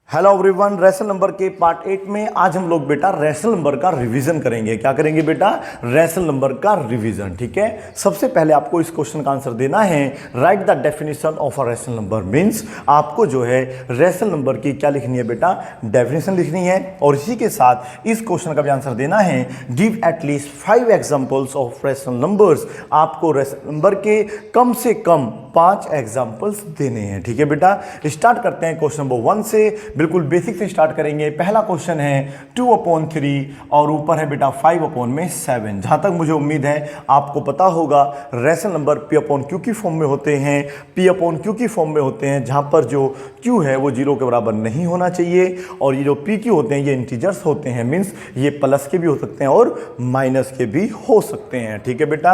Hello everyone, rational number के part 8 में आज हम लोग बेटा रैशनल नंबर का रिवीजन करेंगे। क्या करेंगे बेटा? रैशनल नंबर का रिवीजन। ठीक है, सबसे पहले आपको इस क्वेश्चन का आंसर देना है। Right the definition of a rational number. Means आपको जो है रैशनल नंबर की क्या लिखनी है बेटा? डेफिनेशन लिखनी है। और इसी के साथ इस क्वेश्चन का भी आंसर देना है। Give at least 5 examples of rational numbers. आपको रैशनल नंबर के कम से कम 5 एग्जांपल्स देने हैं। ठीक है बेटा, स्टार्ट करते हैं क्वेश्चन नंबर 1 से। बिल्कुल बेसिक से स्टार्ट करेंगे। पहला क्वेश्चन है 2/3 और ऊपर है बेटा 5/7। जहां तक मुझे उम्मीद है आपको पता होगा रैशनल नंबर P/Q की फॉर्म में होते हैं। P/Q की फॉर्म में होते हैं जहां पर जो Q है वो 0 के बराबर नहीं होना चाहिए और ये जो PQ होते हैं ये इंटीजर्स होते हैं। मीन्स ये प्लस के भी हो सकते हैं और माइनस के भी हो सकते हैं। ठीक है बेटा,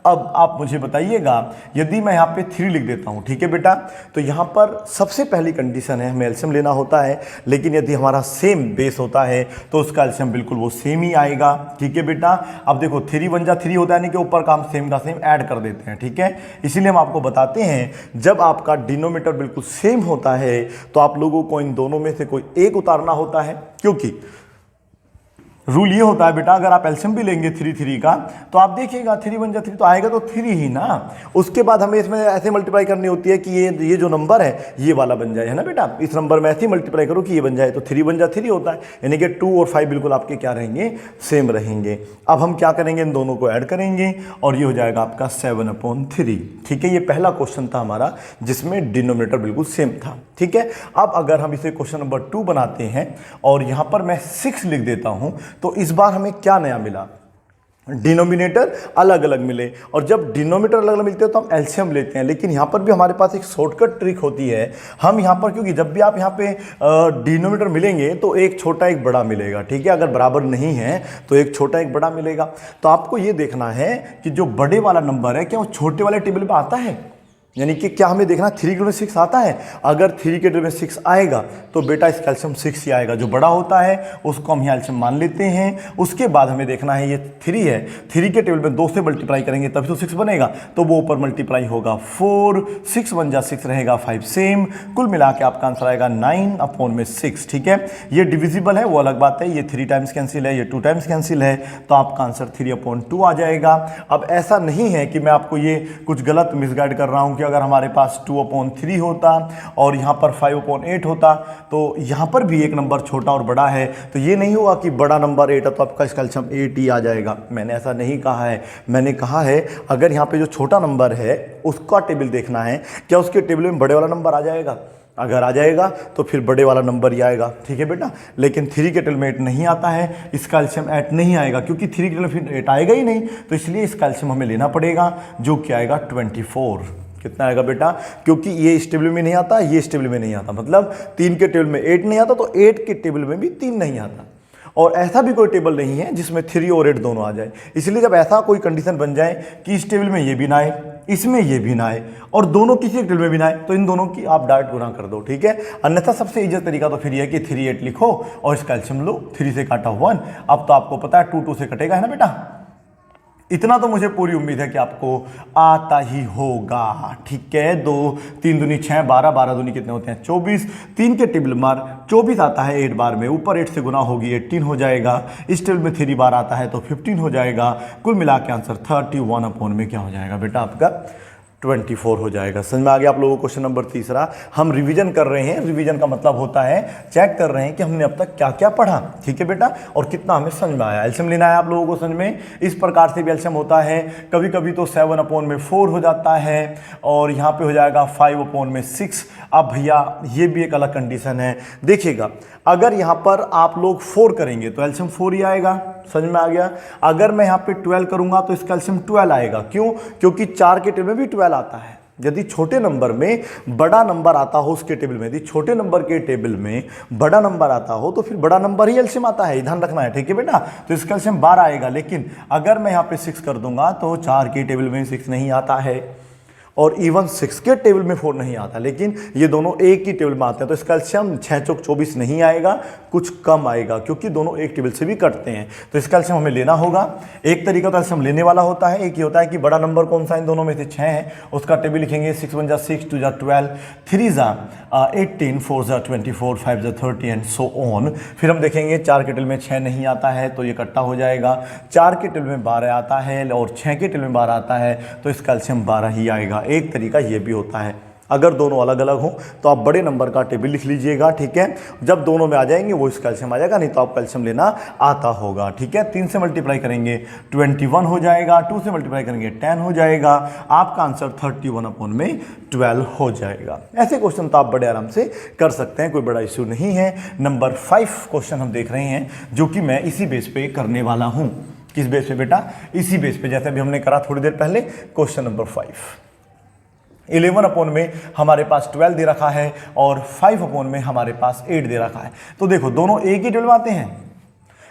अब आप मुझे बताइएगा यदि मैं यहाँ पे 3 लिख देता हूँ, ठीक है बेटा, तो यहाँ पर सबसे पहली कंडीशन है हमें एलसीएम लेना होता है। लेकिन यदि हमारा सेम बेस होता है तो उसका एलसीएम बिल्कुल वो सेम ही आएगा। ठीक है बेटा, अब देखो 3 1 जा 3 होता है, यानी कि ऊपर का हम सेम का सेम ऐड कर देते हैं। ठीक है, इसीलिए हम आपको बताते हैं जब आपका डिनोमिनेटर बिल्कुल सेम होता है तो आप लोगों को इन दोनों में से कोई एक उतारना होता है। क्योंकि रूल ये होता है बेटा, अगर आप एलसीएम भी लेंगे 3 का तो आप देखिएगा 3 1 जा 3 तो आएगा तो 3 ही ना। उसके बाद हमें इसमें ऐसे मल्टीप्लाई करनी होती है कि ये जो नंबर है ये वाला बन जाए, है ना बेटा। इस नंबर में ऐसे ही मल्टीप्लाई करो कि ये बन जाए, तो 3 1 जा 3 होता है, यानी कि 2 और 5 बिल्कुल आपके क्या रहेंगे? सेम रहेंगे। अब हम क्या करेंगे? इन दोनों को ऐड करेंगे और ये हो जाएगा आपका 7/3। ठीक है, ये पहला क्वेश्चन था हमारा जिसमें डिनोमिनेटर बिल्कुल सेम था। ठीक है, अब अगर हम इसे क्वेश्चन नंबर 2 बनाते हैं और यहां पर मैं 6 लिख देता हूं तो इस बार हमें क्या नया मिला? डिनोमिनेटर अलग अलग मिले। और जब डिनोमिनेटर अलग अलग मिलते हैं तो हम एलसीएम लेते हैं। लेकिन यहाँ पर भी हमारे पास एक शॉर्टकट ट्रिक होती है। हम यहाँ पर, क्योंकि जब भी आप यहाँ पे डिनोमिनेटर मिलेंगे तो एक छोटा एक बड़ा मिलेगा। ठीक है, अगर बराबर नहीं है तो एक छोटा एक बड़ा मिलेगा। तो आपको ये देखना है कि जो बड़े वाला नंबर है क्या वो छोटे वाले टेबल में आता है, यानी कि क्या हमें देखना 3 के में 6 आता है। अगर 3 के टेबल में 6 आएगा तो बेटा इसका एलसीएम 6 ही आएगा। जो बड़ा होता है उसको हम यहाँ एलसीएम मान लेते हैं। उसके बाद हमें देखना है ये 3 है, 3 के टेबल में 2 से मल्टीप्लाई करेंगे तभी तो 6 बनेगा, तो वो ऊपर मल्टीप्लाई होगा 4, 6 1 जा 6 रहेगा 5 सेम। कुल मिला के आपका आंसर आएगा 9/6। ठीक है, ये डिविजिबल है वो अलग बात है, ये 3 टाइम्स कैंसिल है, ये 2 टाइम्स कैंसिल है, तो आपका आंसर 3/2 आ जाएगा। अब ऐसा नहीं है कि मैं आपको ये कुछ गलत मिसगाइड कर रहा हूँ कि अगर हमारे पास 2/3 होता और यहाँ पर 5/8 होता तो यहाँ पर भी एक नंबर छोटा और बड़ा है, तो ये नहीं हुआ कि बड़ा नंबर 8 है तो आपका इसका एलसीएम 8 ही आ जाएगा। मैंने ऐसा नहीं कहा है। मैंने कहा है अगर यहाँ पे जो छोटा नंबर है उसका टेबल देखना है, क्या उसके टेबल में बड़े वाला नंबर आ जाएगा? अगर आ जाएगा तो फिर बड़े वाला नंबर ही आएगा। ठीक है बेटा, लेकिन 3 के टेबल में 8 नहीं आता है, इसका एलसीएम 8 नहीं आएगा क्योंकि 3 के टेबल में फिर 8 आएगा ही नहीं, तो इसलिए इसका एलसीएम हमें लेना पड़ेगा जो कि आएगा 24। कितना आएगा बेटा? क्योंकि ये इस टेबल में नहीं आता, ये इस टेबल में नहीं आता, मतलब 3 के टेबल में 8 नहीं आता तो 8 के टेबल में भी 3 नहीं आता। और ऐसा भी कोई टेबल नहीं है जिसमें 3 और 8 दोनों आ जाए। इसलिए जब ऐसा कोई कंडीशन बन जाए कि इस टेबल में ये भी ना आए, इसमें ये भी ना आए और दोनों किसी एक टेबल में भी ना आए, तो इन दोनों की आप डायरेक्ट गुणा कर दो। ठीक है, अन्यथा सबसे इजी तरीका तो फिर ये है कि 3 8 लिखो और इसका एलसीएम लो। 3 से काटा 1, अब तो आपको पता है 2 2 से कटेगा, है ना बेटा। इतना तो मुझे पूरी उम्मीद है कि आपको आता ही होगा। ठीक है, 2 3 दूनी 6, 12 12 दूनी कितने होते हैं? 24। 3 के टेबल मार 24 आता है 8 बार में, ऊपर 8 से गुना होगी 18 हो जाएगा। इस टेबल में 3 बार आता है तो 15 हो जाएगा। कुल मिला के आंसर 31 में क्या हो जाएगा बेटा? आपका 24 हो जाएगा। समझ में आ गया आप लोगों को? क्वेश्चन नंबर 3 हम रिवीजन कर रहे हैं। रिवीजन का मतलब होता है चेक कर रहे हैं कि हमने अब तक क्या क्या पढ़ा। ठीक है बेटा, और कितना हमें समझ में आया। एलसीएम लेना है आप लोगों को समझ में। इस प्रकार से भी एलसीएम होता है। कभी कभी तो 7/4 हो जाता है और यहाँ पे हो जाएगा 5/6। अब भैया ये भी एक अलग कंडीशन है। देखिएगा, अगर यहाँ पर आप लोग 4 करेंगे तो एलसीएम 4 ही आएगा। समझ में आ गया? अगर मैं यहाँ पे 12 करूंगा तो इसका एलसीएम 12 आएगा। क्यों? क्योंकि 4 के टेबल में भी 12 आता है। यदि छोटे नंबर में बड़ा नंबर आता हो उसके टेबल में, यदि छोटे नंबर के टेबल में बड़ा नंबर आता हो तो फिर बड़ा नंबर ही एलसीएम आता है, ध्यान रखना है। ठीक है बेटा, तो इसका एलसीएम 12 आएगा। लेकिन अगर मैं यहाँ पे 6 कर दूंगा तो 4 के टेबल में 6 नहीं आता है और इवन 6 के टेबल में 4 नहीं आता, लेकिन ये दोनों एक ही टेबल में आते हैं, तो इसका एलसीएम 6 चौक 24 नहीं आएगा, कुछ कम आएगा, क्योंकि दोनों एक टेबल से भी कटते हैं। तो इसका एलसीएम हमें लेना होगा। एक तरीका तो एलसीएम लेने वाला होता है, एक ही होता है कि बड़ा नंबर कौन सा इन दोनों में से 6 है, उसका टेबल लिखेंगे 6 1 जा 6, 2 जा 12, 3 जा 18, 4 जा 24, 5 जा 30 एंड सो ऑन। फिर हम देखेंगे 4 के टेबल में 6 नहीं आता है तो ये कट्टा हो जाएगा, 4 के टेबल में 12 आता है और 6 के टेबल में 12 आता है तो इसका एलसीएम 12 ही आएगा। एक तरीका ये भी होता है। अगर दोनों अलग अलग हो तो आप बड़े नंबर का टेबल लिख लीजिएगा, ठीक है। जब दोनों में आ जाएंगे वो इसका एलसीएम आ जाएगा, नहीं तो आपको एलसीएम लेना आता होगा, ठीक है। 3 से मल्टीप्लाई करेंगे 21 हो जाएगा, 2 से मल्टीप्लाई करेंगे 10 हो जाएगा, आपका आंसर 31/12 हो जाएगा। ऐसे क्वेश्चन तो आप बड़े आराम से कर सकते हैं, कोई बड़ा इश्यू नहीं है। नंबर 5 क्वेश्चन हम देख रहे हैं, जो कि मैं इसी बेस पे करने वाला हूं। किस बेस पे बेटा? इसी बेस पे, जैसे अभी हमने करा थोड़ी देर पहले। क्वेश्चन नंबर 5, 11 में हमारे पास 12 दे रखा है और 5 में हमारे पास 8 दे रखा है। तो देखो दोनों एक ही टेबल में आते हैं,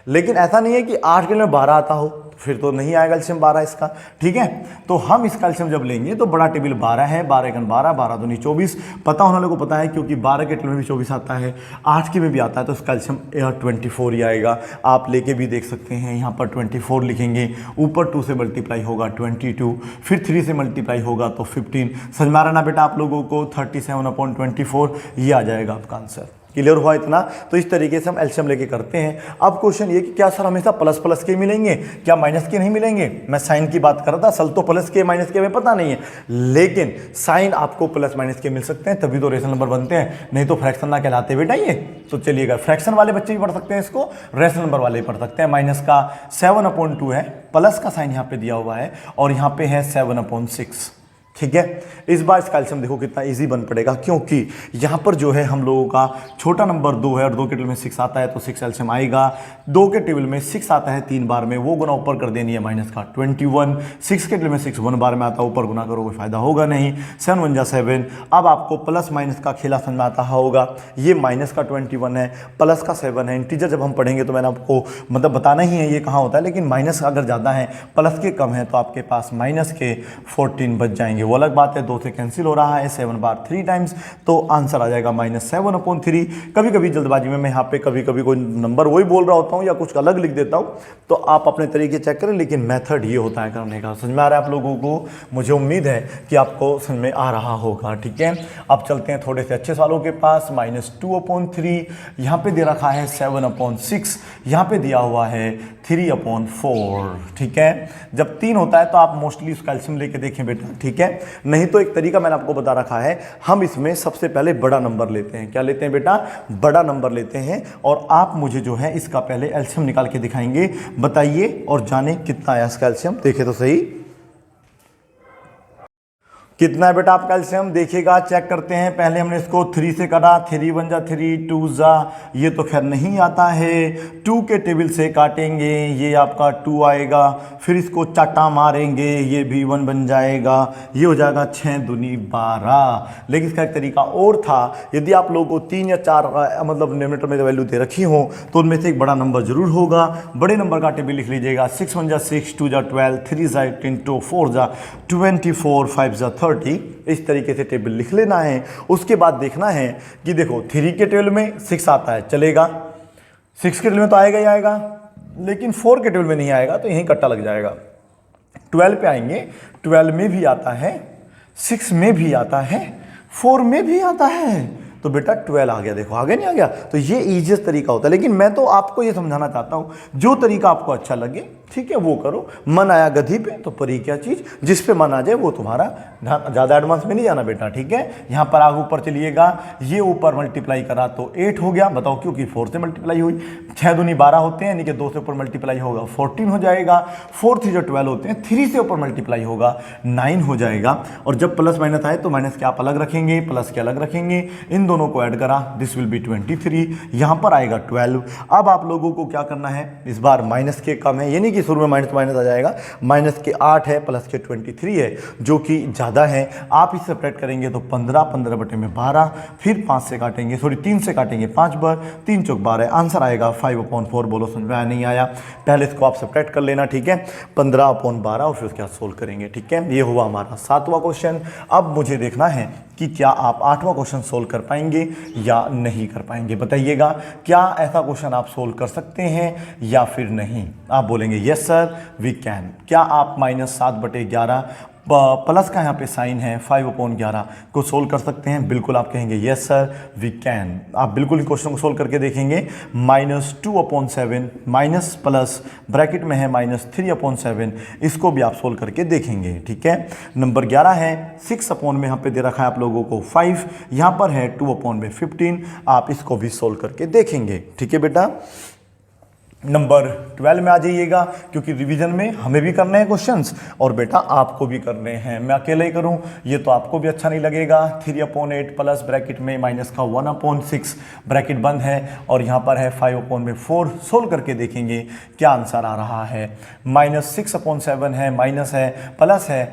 लेकिन ऐसा नहीं है कि 8 के टेबल में 12 आता हो, फिर तो नहीं आएगा एलसीएम 12 इसका, ठीक है। तो हम इसका एलसीएम जब लेंगे तो बड़ा टेबल 12 है, 12 1 12, 12 दूनी 24, पता होने वाले को पता है क्योंकि 12 के टेबल में भी 24 आता है, 8 के में भी आता है, तो इसका एलसीएम 24 ही आएगा। आप लेके भी देख सकते हैं, यहाँ पर 24 लिखेंगे, ऊपर 2 से मल्टीप्लाई होगा 22, फिर 3 से मल्टीप्लाई होगा तो 15। समझ में आ रहा ना बेटा आप लोगों को? 37/24 ये आ जाएगा आपका आंसर। क्लियर हुआ इतना? तो इस तरीके से हम एलसीएम लेके करते हैं। अब क्वेश्चन ये कि क्या सर हमेशा प्लस प्लस के मिलेंगे, क्या माइनस के नहीं मिलेंगे? मैं साइन की बात कर रहा था, सल तो प्लस के माइनस के हमें पता नहीं है, लेकिन साइन आपको प्लस माइनस के मिल सकते हैं, तभी तो रेशनल नंबर बनते हैं, नहीं तो फ्रैक्शन ना कहलाते बेटा ये। तो चलिएगा, फ्रैक्शन वाले बच्चे भी पढ़ सकते हैं इसको, रेशनल नंबर वाले भी पढ़ सकते हैं। माइनस का 7/2 है, प्लस का साइन यहाँ पे दिया हुआ है और यहाँ पे है 7/6, ठीक है। इस बार इसका एलसीएम देखो कितना इजी बन पड़ेगा, क्योंकि यहाँ पर जो है हम लोगों का छोटा नंबर 2 है और 2 के टेबल में 6 आता है तो 6 एलसीएम आएगा। 2 के टेबल में 6 आता है 3 बार में, वो गुना ऊपर कर देनी है माइनस का 21। 6 के टेबल में 6 1 बार में आता है, ऊपर गुना करो कोई फायदा होगा नहीं, 7 1 जा 7। अब आपको प्लस माइनस का खेला समझ में आता होगा, ये माइनस का 21 है, प्लस का 7 है। इंटीजर जब हम पढ़ेंगे तो मैंने आपको मतलब बताना ही है ये कहाँ होता है, लेकिन माइनस अगर ज़्यादा है प्लस के कम है तो आपके पास माइनस के 14 बच जाएंगे, वो अलग बात है। 2 से कैंसिल हो रहा है, 7 बार 3 टाइम्स, तो आंसर आ जाएगा -7/3। कभी कभी जल्दबाजी में मैं यहाँ पे कभी कभी कोई नंबर वही बोल रहा होता हूँ या कुछ अलग लिख देता हूँ, तो आप अपने तरीके चेक करें, लेकिन मेथड ये होता है करने का। समझ में आ रहा है आप लोगों को? मुझे उम्मीद है कि आपको समझ में आ रहा होगा, ठीक है। अब चलते हैं थोड़े से अच्छे सालों के पास। -2/3, यहाँ पे दे रखा है 7/6, यहाँ पे दिया हुआ है 3/4, ठीक है। जब 3 होता है तो आप मोस्टली उसका एलसीएम लेके देखें बेटा, ठीक है। नहीं तो एक तरीका मैंने आपको बता रखा है, हम इसमें सबसे पहले बड़ा नंबर लेते हैं। क्या लेते हैं बेटा? बड़ा नंबर लेते हैं, और आप मुझे जो है इसका पहले एलसीएम निकाल के दिखाएंगे। बताइए और जाने कितना आया इसका एलसीएम, देखे तो सही कितना है बेटा आपका एलसीएम, देखिएगा, चेक करते हैं। पहले हमने इसको 3 से करा, 3 1 जा 3, 2 जा, ये तो खैर नहीं आता है। 2 के टेबल से काटेंगे, ये आपका 2 आएगा, फिर इसको चाटा मारेंगे, ये भी 1 बन जाएगा, ये हो जाएगा 6 दूनी 12। लेकिन इसका एक तरीका और था, यदि आप लोगों को 3 या 4 मतलब डिनोमिनेटर में वैल्यू दे रखी हो तो उनमें से एक बड़ा नंबर जरूर होगा। बड़े नंबर का टेबल लिख लीजिएगा, 6 1 जा 6, 2 जा 12, 3 जा 18, 2 4 जा 24, 5 जा 30। इस तरीके से टेबल लिख लेना है। उसके बाद देखना है कि देखो 3 के टेबल में 6 आता है, चलेगा, 6 के टेबल में तो आएगा ही आएगा, लेकिन 4 के टेबल में नहीं आएगा तो यहीं कट्टा लग जाएगा। 12 पे आएंगे, 12 में भी आता है, 6 में भी आता है, 4 में भी आता है, तो बेटा 12 आ गया। देखो आ गया नहीं आ गया? तो ये ईजीएस्ट तरीका होता है, लेकिन मैं तो आपको ये समझाना चाहता हूँ, जो तरीका आपको अच्छा लगे ठीक है वो करो। मन आया गधी पे तो परी क्या चीज, जिस पे मन आ जाए वो तुम्हारा, ज्यादा एडवांस में नहीं जाना बेटा, ठीक है। यहाँ पर आगे ऊपर चलिएगा, ये ऊपर मल्टीप्लाई करा तो 8 हो गया, बताओ क्योंकि 4 से मल्टीप्लाई हुई, 6 दूनी 12 होते हैं, यानी कि 2 से ऊपर मल्टीप्लाई होगा 14 हो जाएगा, 4 3 जो 12 होते हैं, 3 से ऊपर मल्टीप्लाई होगा 9 हो जाएगा। और जब प्लस माइनस आए तो माइनस के आप अलग रखेंगे, प्लस के अलग रखेंगे, इन दोनों को ऐड करा, दिस विल बी 23, यहाँ पर आएगा 12। अब आप लोगों को क्या करना है, इस बार माइनस के कम है, यानी कि कि शुरू में माइनस माइनस आ जाएगा, माइनस के 8 है प्लस के 23 है जो कि ज़्यादा है। आप इसे सेपरेट करेंगे तो 15, 15 बटे में 12, फिर 5 से काटेंगे, सॉरी 3 से काटेंगे 5 बार, 3 चौक 12, आंसर आएगा 5/4। बोलो समझ में आया नहीं आया? पहले इसको आप सेपरेट कर लेना, ठीक है, 15/12 और फिर उसके बाद सोल्व करेंगे, ठीक है। ये हुआ हमारा 7वां क्वेश्चन। अब मुझे देखना है कि क्या आप 8वां क्वेश्चन सोल्व कर पाएंगे या नहीं कर पाएंगे। बताइएगा, क्या ऐसा क्वेश्चन आप सोल्व कर सकते हैं या फिर नहीं? आप बोलेंगे यस सर वी कैन। क्या आप -7/11 प्लस का यहाँ पे साइन है 5/11 को सोल्व कर सकते हैं? बिल्कुल आप कहेंगे यस सर वी कैन। आप बिल्कुल इस क्वेश्चन को सोल्व करके देखेंगे। -2/7 माइनस प्लस ब्रैकेट में है -3/7, इसको भी आप सोल्व करके देखेंगे, ठीक है। नंबर 11 है 6 में यहाँ पे दे रखा है आप लोगों को 5, यहाँ पर है 2/15, आप इसको भी सोल्व करके देखेंगे, ठीक है बेटा। नंबर 12 में आ जाइएगा, क्योंकि रिवीजन में हमें भी करने हैं क्वेश्चंस और बेटा आपको भी करने हैं। मैं अकेले ही करूं ये तो आपको भी अच्छा नहीं लगेगा। 3/8 प्लस ब्रैकेट में माइनस का 1/6 ब्रैकेट बंद है और यहाँ पर है 5/4। सोल्व करके देखेंगे क्या आंसर आ रहा है। -6/7 है, माइनस है, प्लस है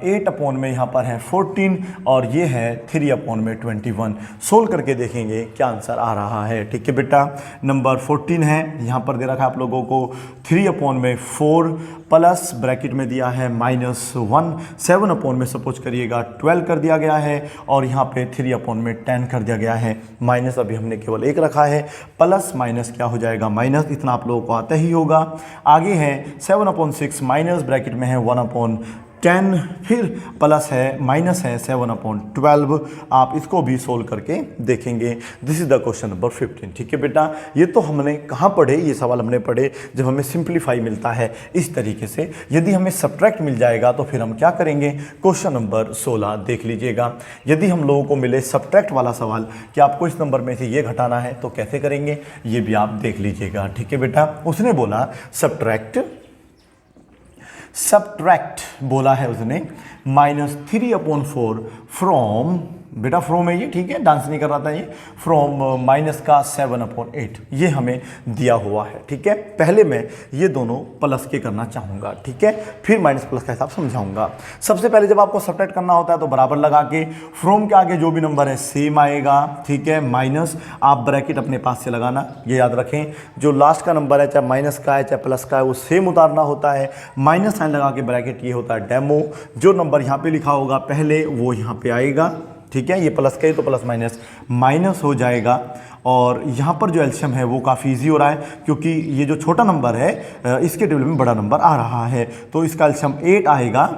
8 में यहाँ पर है 14 और ये है 3/21। सोल्व करके देखेंगे क्या आंसर आ रहा है, ठीक है बेटा। नंबर 14 है, यहाँ पर दे रखा है आप लोगों को 3/4 प्लस ब्रैकेट में दिया है -1, 7 में सपोज करिएगा 12 कर दिया गया है और यहाँ पे 3/10 कर दिया गया है। माइनस अभी हमने केवल एक रखा है, प्लस माइनस क्या हो जाएगा माइनस, इतना आप लोगों को आता ही होगा। आगे है 7/6 माइनस ब्रैकेट में है 1/10, फिर प्लस है माइनस है 7/12। आप इसको भी सोल्व करके देखेंगे। This is the question number 15, ठीक है बेटा। ये तो हमने कहाँ पढ़े, ये सवाल हमने पढ़े जब हमें सिंप्लीफाई मिलता है इस तरीके से। यदि हमें सब्ट्रैक्ट मिल जाएगा तो फिर हम क्या करेंगे, क्वेश्चन नंबर 16 देख लीजिएगा। यदि हम लोगों को मिले सब्ट्रैक्ट वाला सवाल कि आपको इस नंबर में से ये घटाना है तो कैसे करेंगे, ये भी आप देख लीजिएगा, ठीक है बेटा। उसने बोला सब्ट्रैक्ट बोला है उसने -3/4 फ्रॉम, बेटा फ्रॉम है ये, ठीक है, डांस नहीं कर रहा था ये, फ्रॉम माइनस का 7/8 ये हमें दिया हुआ है, ठीक है। पहले मैं ये दोनों प्लस के करना चाहूँगा, ठीक है, फिर माइनस प्लस का हिसाब समझाऊंगा। सबसे पहले जब आपको सब्ट्रैक्ट करना होता है तो बराबर लगा के फ्रॉम के आगे जो भी नंबर है सेम आएगा, ठीक है, माइनस आप ब्रैकेट अपने पास से लगाना, ये याद रखें। जो लास्ट का नंबर है चाहे माइनस का है चाहे प्लस का है वो सेम उतारना होता है। माइनस साइन लगा के ब्रैकेट, ये होता है डेमो। जो नंबर यहाँ पे लिखा होगा पहले वो यहाँ पे आएगा, ठीक है। ये प्लस का है तो प्लस माइनस माइनस हो जाएगा और यहाँ पर जो एलसीएम है वो काफ़ी इजी हो रहा है क्योंकि ये जो छोटा नंबर है इसके टेबल में बड़ा नंबर आ रहा है, तो इसका एलसीएम 8 आएगा।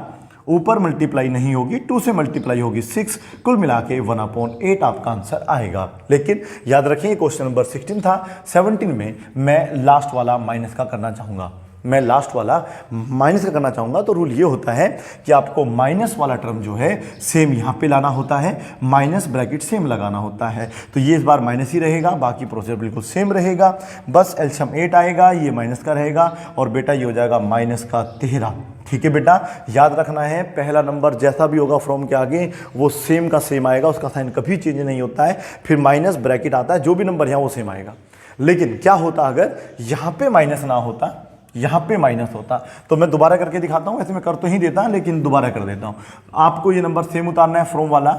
ऊपर मल्टीप्लाई नहीं होगी, 2 से मल्टीप्लाई होगी 6, कुल मिला के 1/8 आपका आंसर आएगा। लेकिन याद रखिए क्वेश्चन नंबर 16 था, 17 में मैं लास्ट वाला माइनस का करना चाहूँगा, मैं लास्ट वाला माइनस का करना चाहूँगा। तो रूल ये होता है कि आपको माइनस वाला टर्म जो है सेम यहाँ पे लाना होता है, माइनस ब्रैकेट सेम लगाना होता है। तो ये इस बार माइनस ही रहेगा, बाकी प्रोसीजर बिल्कुल सेम रहेगा। बस एलसीएम 8 आएगा, ये माइनस का रहेगा और बेटा ये हो जाएगा माइनस का 13, ठीक है बेटा। याद रखना है पहला नंबर जैसा भी होगा फ्रॉम के आगे वो सेम का सेम आएगा, उसका साइन कभी चेंज नहीं होता है। फिर माइनस ब्रैकेट आता है, जो भी नंबर यहाँ वो सेम आएगा। लेकिन क्या होता अगर यहाँ पे माइनस ना होता, यहाँ पे माइनस होता, तो मैं दोबारा करके दिखाता हूँ। वैसे मैं कर तो ही देता लेकिन दोबारा कर देता हूँ। आपको ये नंबर सेम उतारना है, फ्रॉम वाला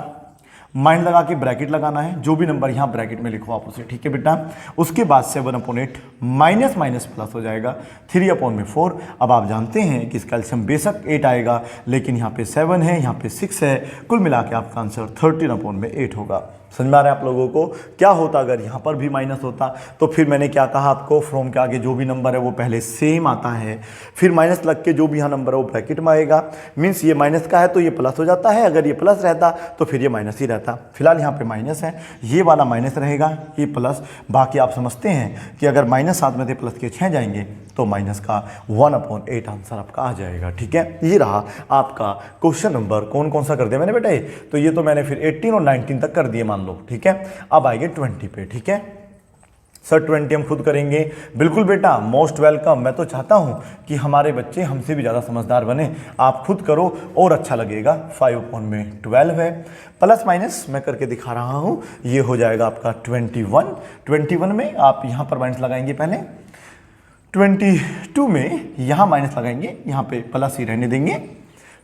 माइनस लगा के ब्रैकेट लगाना है, जो भी नंबर यहाँ ब्रैकेट में लिखो आप उसे, ठीक है बेटा। उसके बाद 7/8 माइनस माइनस प्लस हो जाएगा 3/4। अब आप जानते हैं कि इसका एलसीएम बेशक 8 आएगा लेकिन यहाँ पे 7 है, यहाँ पे 6 है, कुल मिला के आपका आंसर 13/8 होगा। समझ में आ रहा है आप लोगों को? क्या होता अगर यहाँ पर भी माइनस होता, तो फिर मैंने क्या कहा आपको, फ्रॉम के आगे जो भी नंबर है वो पहले सेम आता है, फिर माइनस लग के जो भी यहाँ नंबर है वो ब्रैकेट में आएगा। मीन्स ये माइनस का है तो ये प्लस हो जाता है, अगर ये प्लस रहता तो फिर ये माइनस ही रहता। फिलहाल यहाँ पे माइनस है, ये वाला माइनस रहेगा, ये प्लस। बाकी आप समझते हैं कि अगर माइनस 7 में से प्लस के 6 जाएंगे तो माइनस का 1/8 आंसर आपका आ जाएगा, ठीक है। ये रहा आपका क्वेश्चन नंबर। कौन कौन सा कर दिया मैंने बेटा? तो ये तो मैंने फिर 18 और 19 तक कर दिए मान लो, ठीक है। अब आएंगे 20 पे, ठीक है। सर 20 हम खुद करेंगे, बिल्कुल बेटा, मोस्ट वेलकम। मैं तो चाहता हूं कि हमारे बच्चे हमसे भी ज़्यादा समझदार बने। आप खुद करो और अच्छा लगेगा। 5/12 है, प्लस माइनस मैं करके दिखा रहा हूं, ये हो जाएगा आपका 21। 21 में आप यहां पर माइनस लगाएंगे पहले, 22 में यहाँ माइनस लगाएंगे, यहाँ पे प्लस ही रहने देंगे।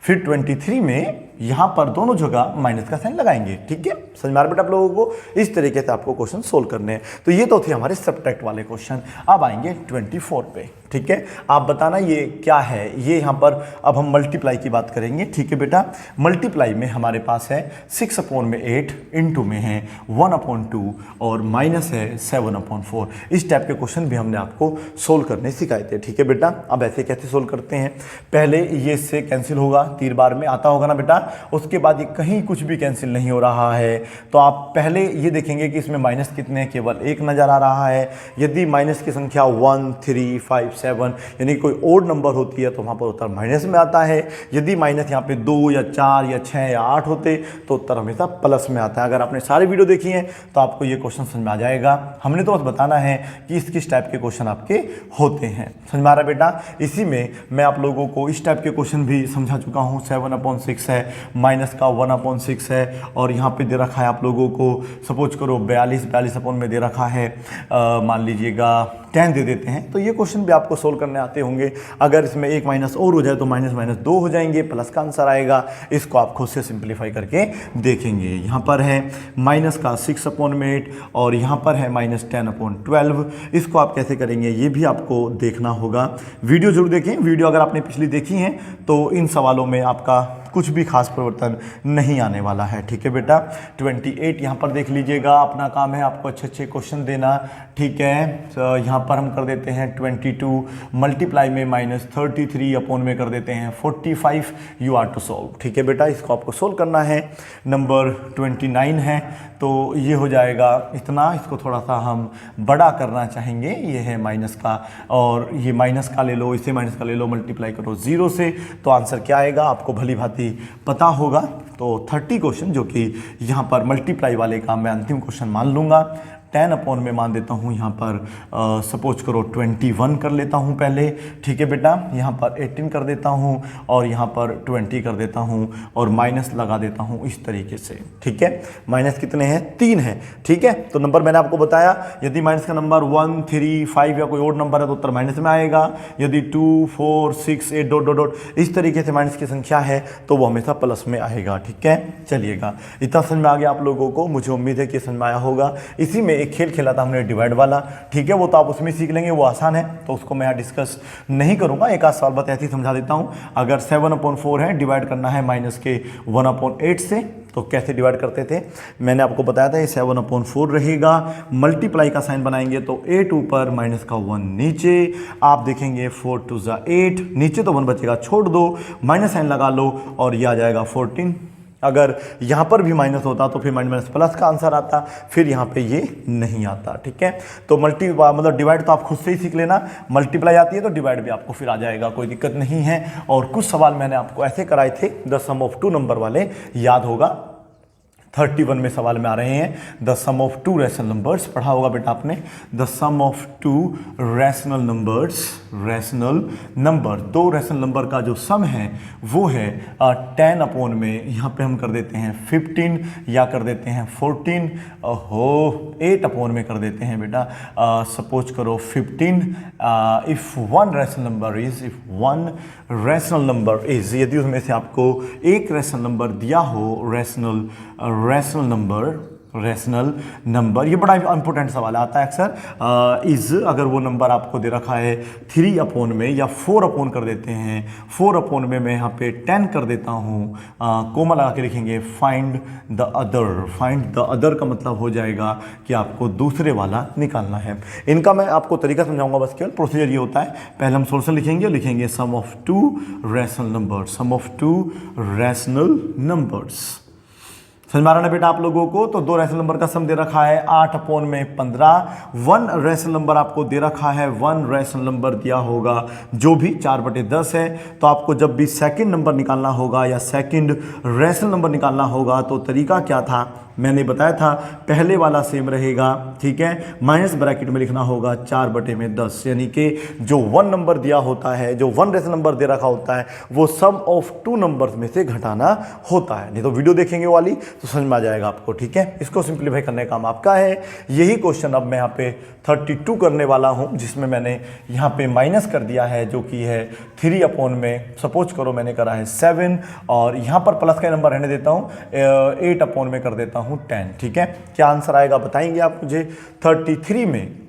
फिर 23 में यहाँ पर दोनों जगह माइनस का साइन लगाएंगे। ठीक है, समझ में आ रहा बेटा आप लोगों को? इस तरीके से आपको क्वेश्चन सोल्व करने हैं। तो ये तो थे हमारे सब्ट्रैक्ट वाले क्वेश्चन। अब आएंगे 24 पे। ठीक है, आप बताना ये क्या है। ये यहाँ पर अब हम मल्टीप्लाई की बात करेंगे। ठीक है बेटा, मल्टीप्लाई में हमारे पास है 6/8, इनटू में है 1/2 और माइनस है 7/4। इस टाइप के क्वेश्चन भी हमने आपको सोल्व करने सिखाए थे। ठीक है बेटा, अब ऐसे कैसे सोल्व करते हैं? पहले ये इससे कैंसिल होगा, 3 बार में आता होगा ना बेटा। उसके बाद ये कहीं कुछ भी कैंसिल नहीं हो रहा है, तो आप पहले ये देखेंगे कि इसमें माइनस कितने हैं, केवल 1 नजर आ रहा है। यदि माइनस की संख्या 1, 3, 5, 7 यानी कोई ओड नंबर होती है तो वहाँ पर उत्तर माइनस में आता है। यदि माइनस यहाँ पे 2 या 4 या 6 या 8 होते तो उत्तर हमेशा प्लस में आता है। अगर आपने सारे वीडियो देखी हैं तो आपको ये क्वेश्चन समझ में आ जाएगा। हमने तो बस बताना है कि किस टाइप के क्वेश्चन आपके होते हैं। समझ में आ रहा है बेटा? इसी में मैं आप लोगों को इस टाइप के क्वेश्चन भी समझा चुका हूँ। 7/6 है, माइनस का 1/6 है, और यहाँ पे दे रखा है आप लोगों को, सपोज करो 42 अपॉन में दे रखा है, मान लीजिएगा 10 दे देते हैं। तो ये क्वेश्चन भी आपको सोल्व करने आते होंगे। अगर इसमें एक माइनस और हो जाए तो माइनस 2 हो जाएंगे, प्लस का आंसर आएगा। इसको आप खुद से सिंप्लीफाई करके देखेंगे। यहाँ पर है माइनस का 6/8 और यहाँ पर है -10/12। इसको आप कैसे करेंगे ये भी आपको देखना होगा। वीडियो जरूर देखें। वीडियो अगर आपने पिछली देखी है तो इन सवालों में आपका कुछ भी खास परिवर्तन नहीं आने वाला है। ठीक है बेटा, 28 यहाँ पर देख लीजिएगा। अपना काम है आपको अच्छे क्वेश्चन देना। ठीक है, तो यहाँ पर हम कर देते हैं 22 मल्टीप्लाई में -33 अपॉन में कर देते हैं 45। You are to solve. ठीक है बेटा, इसको आपको सोल्व करना है। नंबर 29 है तो ये हो जाएगा इतना। इसको थोड़ा सा हम बड़ा करना चाहेंगे। ये है माइनस का, और ये माइनस का ले लो, इसे माइनस का ले लो, मल्टीप्लाई करो 0 से, तो आंसर क्या आएगा आपको भली भांति पता होगा। तो 30 क्वेश्चन जो कि यहाँ पर मल्टीप्लाई वाले का मैं अंतिम क्वेश्चन मान लूँगा। 10 अपॉन में मान देता हूँ यहाँ पर सपोज करो 21 कर लेता हूँ पहले। ठीक है बेटा, यहाँ पर 18 कर देता हूँ और यहाँ पर 20 कर देता हूँ और माइनस लगा देता हूँ इस तरीके से। ठीक है, माइनस कितने हैं? 3 है। ठीक है, तो नंबर मैंने आपको बताया, यदि माइनस का नंबर 1, 3, 5 या कोई और नंबर है तो उत्तर माइनस में आएगा। यदि 2, 4, 6, 8 डॉट डॉट डॉट इस तरीके से माइनस की संख्या है तो वो हमेशा प्लस में आएगा। ठीक है, चलिएगा, इतना समझ में आ गया आप लोगों को। मुझे उम्मीद है कि समझ में आया होगा। इसी में एक खेल खेला था हमने डिवाइड वाला। ठीक है, वो तो आप उसमें सीख लेंगे, वो आसान है, तो उसको मैं यहाँ डिस्कस नहीं करूंगा। एक आध सवाल बस ऐसे ही समझा देता हूँ। अगर 7/4 है, डिवाइड करना है माइनस के 1/8 से, तो कैसे डिवाइड करते थे मैंने आपको बताया था। ये 7/4 रहेगा। मल्टीप्लाई का साइन बनाएंगे तो 8 ऊपर माइनस का 1 नीचे। आप देखेंगे 4 2 8, नीचे तो 1 बचेगा, छोड़ दो, माइनस साइन लगा लो और ये आ जाएगा 14। अगर यहाँ पर भी माइनस होता तो फिर माइनस प्लस का आंसर आता, फिर यहाँ पे ये नहीं आता। ठीक है, तो मतलब डिवाइड तो आप खुद से ही सीख लेना। मल्टीप्लाई आती है तो डिवाइड भी आपको फिर आ जाएगा, कोई दिक्कत नहीं है। और कुछ सवाल मैंने आपको ऐसे कराए थे, द सम ऑफ 2 नंबर वाले, याद होगा 31 में सवाल में आ रहे हैं। The sum of 2 rational numbers पढ़ा होगा बेटा आपने। The sum of 2 rational numbers, rational number, 2 rational number का जो सम है वो है 10 अपॉन में यहाँ पे हम कर देते हैं 15 या कर देते हैं 14 हो 8 अपॉन में कर देते हैं बेटा। सपोज करो 15। If one rational number is, if one rational number is, यदि उसमें से आपको एक रैशनल नंबर दिया हो, रैशनल नंबर, ये बड़ा इंपॉर्टेंट सवाल आता है अक्सर। इज अगर वो नंबर आपको दे रखा है 3 अपॉन में या 4 अपॉन कर देते हैं, 4 अपॉन में मैं यहाँ पे 10 कर देता हूँ, कोमा लगा के लिखेंगे find the other. Find the other का मतलब हो जाएगा कि आपको दूसरे वाला निकालना है। इनका मैं आपको तरीका समझाऊंगा, बस केवल प्रोसीजर ये होता है। पहले हम सोल्यूशन लिखेंगे sum of 2 rational numbers, sum of 2 rational numbers. समझ में आ रहा है बेटा आप लोगों को? तो 2 रैशनल नंबर का सम दे रखा है 8 अपॉन में 15। 1 रैशनल नंबर आपको दे रखा है, 1 रैशनल नंबर दिया होगा जो भी 4/10 है। तो आपको जब भी सेकंड नंबर निकालना होगा या सेकंड रैशनल नंबर निकालना होगा तो तरीका क्या था, मैंने बताया था पहले वाला सेम रहेगा, ठीक है, माइनस ब्रैकेट में लिखना होगा 4/10, यानी कि जो 1 नंबर दिया होता है, जो 1 रेशनल नंबर दे रखा होता है, वो सम ऑफ 2 नंबर्स में से घटाना होता है। नहीं तो वीडियो देखेंगे वाली तो समझ में आ जाएगा आपको, ठीक है। इसको सिंप्लीफाई करने का काम आपका है। यही क्वेश्चन अब मैं यहाँ पे 32 करने वाला हूँ, जिसमें मैंने यहाँ पे माइनस कर दिया है, जो कि है 3 अपॉन में, सपोज करो मैंने करा है 7, और यहाँ पर प्लस का नंबर रहने देता हूँ, 8 अपॉन में कर देता हूँ 10, ठीक है। क्या आंसर आएगा बताएंगे आप मुझे। 33 में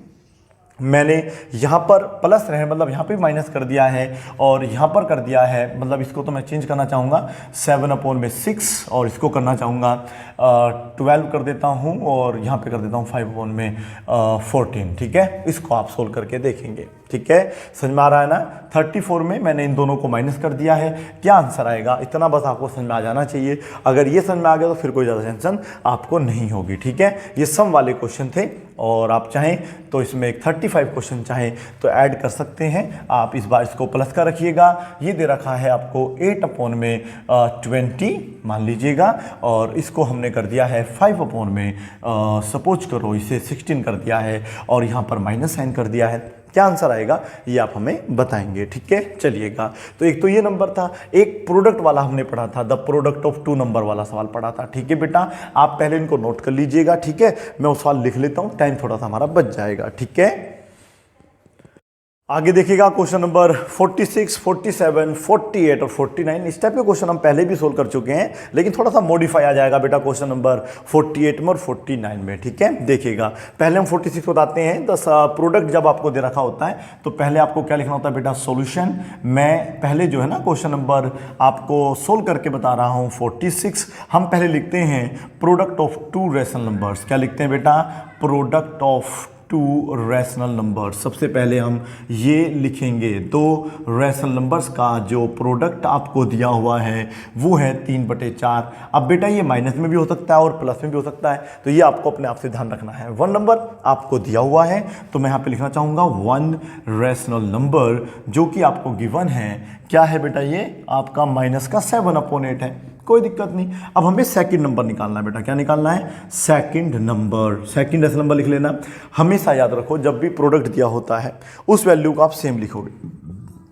मैंने यहाँ पर प्लस रहे, मतलब यहाँ पे माइनस कर दिया है और यहाँ पर कर दिया है, मतलब इसको तो मैं चेंज करना चाहूँगा 7/6, और इसको करना चाहूँगा 12 कर देता हूँ, और यहाँ पे कर देता हूँ 5/14, ठीक है। इसको आप सोल्व करके देखेंगे, ठीक है। समझ में आ रहा है ना। 34 में मैंने इन दोनों को माइनस कर दिया है। क्या आंसर आएगा, इतना बस आपको समझ में आ जाना चाहिए। अगर ये समझ में आ गया तो फिर कोई ज़्यादा टेंशन आपको नहीं होगी, ठीक है। ये सम वाले क्वेश्चन थे, और आप चाहें तो इसमें एक 35 क्वेश्चन चाहें तो ऐड कर सकते हैं आप। इस बार इसको प्लस का रखिएगा। ये दे रखा है आपको 8/20 मान लीजिएगा, और इसको हमने कर दिया है 5/, सपोज करो इसे 16 कर दिया है, और यहाँ पर माइनस साइन कर दिया है। क्या आंसर आएगा ये आप हमें बताएंगे, ठीक है। चलिएगा, तो एक तो ये नंबर था, एक प्रोडक्ट वाला हमने पढ़ा था, द प्रोडक्ट ऑफ 2 नंबर वाला सवाल पढ़ा था, ठीक है बेटा। आप पहले इनको नोट कर लीजिएगा, ठीक है। मैं वो सवाल लिख लेता हूँ, टाइम थोड़ा सा हमारा बच जाएगा, ठीक है। आगे देखिएगा क्वेश्चन नंबर 46, 47, 48 और 49। इस टाइप के क्वेश्चन हम पहले भी सोल्व कर चुके हैं, लेकिन थोड़ा सा मॉडिफाई आ जाएगा बेटा क्वेश्चन नंबर 48 में और 49 में, ठीक है। देखिएगा, पहले हम 46 बताते हैं। द प्रोडक्ट जब आपको दे रखा होता है तो पहले आपको क्या लिखना होता है बेटा, सॉल्यूशन। मैं पहले जो है ना क्वेश्चन नंबर आपको सोल्व करके बता रहा हूँ 46। हम पहले लिखते हैं प्रोडक्ट ऑफ 2 रेशनल नंबर्स। क्या लिखते हैं बेटा, प्रोडक्ट ऑफ 2 रैशनल नंबर। सबसे पहले हम ये लिखेंगे 2 रैशनल नंबर्स का जो प्रोडक्ट आपको दिया हुआ है वो है 3/4। अब बेटा ये माइनस में भी हो सकता है और प्लस में भी हो सकता है, तो ये आपको अपने आप से ध्यान रखना है। 1 नंबर आपको दिया हुआ है, तो मैं यहाँ पे लिखना चाहूँगा 1 रैशनल नंबर, जो कि आपको गिवन है। क्या है बेटा, ये आपका माइनस का 7/8 है, कोई दिक्कत नहीं। अब हमें सेकंड नंबर निकालना है बेटा। क्या निकालना है, second number. Second rational number लिख लेना। हमेशा याद रखो, जब भी प्रोडक्ट दिया होता है उस वैल्यू को आप सेम लिखोगे,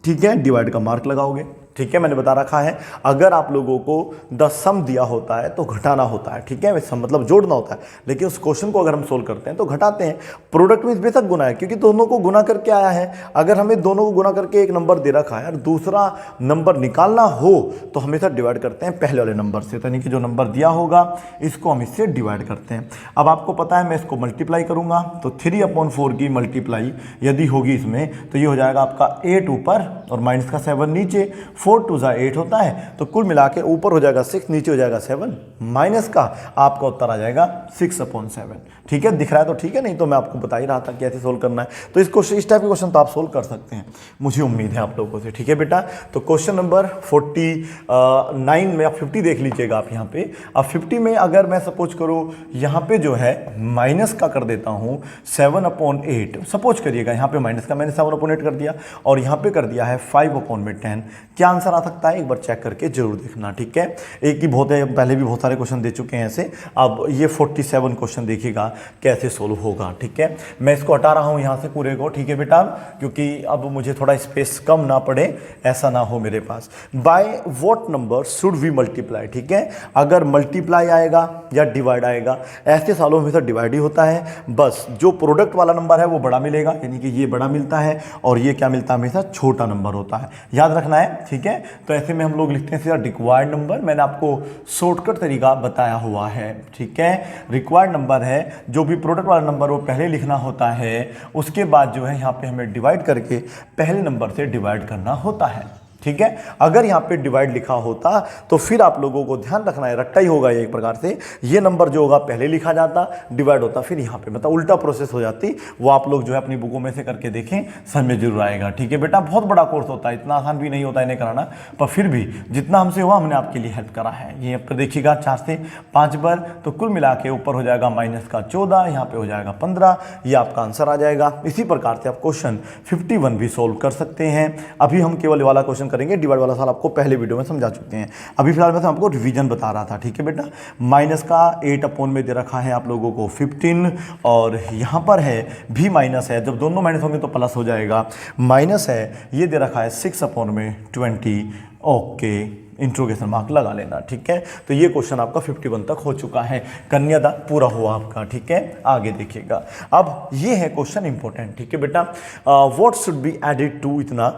ठीक है, डिवाइड का मार्क लगाओगे, ठीक है। मैंने बता रखा है अगर आप लोगों को द सम दिया होता है तो घटाना होता है, ठीक है, सम मतलब जोड़ना होता है, लेकिन उस क्वेश्चन को अगर हम सोल्व करते हैं तो घटाते हैं। प्रोडक्ट में बेशक गुना है, क्योंकि दोनों को गुना करके आया है। अगर हमें दोनों को गुना करके एक नंबर दे रखा है और दूसरा नंबर निकालना हो तो हमेशा डिवाइड करते हैं पहले वाले नंबर से, यानी कि जो नंबर दिया होगा इसको हम इससे डिवाइड करते हैं। अब आपको पता है मैं इसको मल्टीप्लाई करूंगा, तो 3/4 की मल्टीप्लाई यदि होगी इसमें तो ये हो जाएगा आपका 8 ऊपर और माइनस का 7 नीचे। 4 2 8 होता है, तो कुल मिला के ऊपर हो जाएगा 6, नीचे हो जाएगा 7, माइनस का आपका उत्तर आ जाएगा 6/7, ठीक है। दिख रहा है तो ठीक है, नहीं तो मैं आपको बता ही रहा था कैसे सोल्व करना है। तो इस टाइप के क्वेश्चन तो आप सोल्व कर सकते हैं, मुझे उम्मीद है आप लोगों से, ठीक है बेटा। तो क्वेश्चन नंबर 49 में आप 50 देख लीजिएगा आप यहाँ पे। अब 50 में अगर मैं सपोज करूँ यहाँ पे जो है माइनस का कर देता हूँ 7/8, सपोज करिएगा यहाँ पे माइनस का मैंने 7/8 कर दिया और यहाँ पे कर दिया है 5/10। क्या आंसर आ सकता है एक बार चेक करके जरूर देखना, ठीक है। एक ही बहुत है, पहले भी बहुत सारे क्वेश्चन दे चुके हैं ऐसे। अब ये 47 क्वेश्चन देखिएगा कैसे सोल्व होगा, ठीक है। मैं इसको हटा रहा हूँ यहाँ से पूरे को, ठीक है बेटा, क्योंकि अब मुझे थोड़ा स्पेस कम ना पड़े, ऐसा ना हो मेरे पास। By what number should we multiply, ठीक है। अगर मल्टीप्लाई आएगा या डिवाइड आएगा, ऐसे सालों में तो डिवाइड ही होता है। बस जो प्रोडक्ट वाला नंबर है वो बड़ा मिलेगा, यानी कि ये बड़ा मिलता है, और ये क्या मिलता है, हमेशा छोटा नंबर होता है, याद रखना है, ठीक है। तो ऐसे में हम लोग लिखते हैं सीधा रिक्वायर्ड नंबर। मैंने आपको शॉर्टकट तरीका बताया हुआ है, ठीक है। रिक्वायर्ड नंबर है, जो भी प्रोडक्ट वाला नंबर वो पहले लिखना होता है, उसके बाद जो है यहाँ पे हमें डिवाइड करके पहले नंबर से डिवाइड करना होता है, ठीक है। अगर यहाँ पे डिवाइड लिखा होता तो फिर आप लोगों को ध्यान रखना है, रट्टा ही होगा ये एक प्रकार से। ये नंबर जो होगा पहले लिखा जाता, डिवाइड होता फिर यहाँ पे, मतलब उल्टा प्रोसेस हो जाती। वो आप लोग जो है अपनी बुकों में से करके देखें, समझ में जरूर आएगा, ठीक है बेटा। बहुत बड़ा कोर्स होता है, इतना आसान भी नहीं होता इन्हें कराना, पर फिर भी जितना हमसे हुआ हमने आपके लिए हेल्प करा है। ये आप देखिएगा 4 से 5 बार, तो कुल मिला के ऊपर हो जाएगा माइनस का 14, यहाँ पे हो जाएगा 15, ये आपका आंसर आ जाएगा। इसी प्रकार से आप क्वेश्चन 51 भी सोल्व कर सकते हैं। अभी हम केवल वाला क्वेश्चन क्वेश्चन करेंगे, डिवाइड वाला सवाल आपको पहले वीडियो में समझा चुके हैं। अभी फिलहाल मैं तो आपको रिवीजन बता रहा था, ठीक है बेटा। माइनस का 8 अपॉन में दे रखा है आप लोगों को 15, और यहाँ पर है भी माइनस है, जब दोनों माइनस होंगे तो प्लस हो जाएगा। माइनस है ये दे रखा है 6 अपॉन में 20, ओके, इंट्रोगेशन मार्क लगा लेना, ठीक है। तो ये क्वेश्चन आपका 51 तक हो चुका है, कन्यादान पूरा हुआ आपका, ठीक है। आगे देखिएगा, अब ये है क्वेश्चन इंपॉर्टेंट, ठीक है बेटा। What should be added to इतना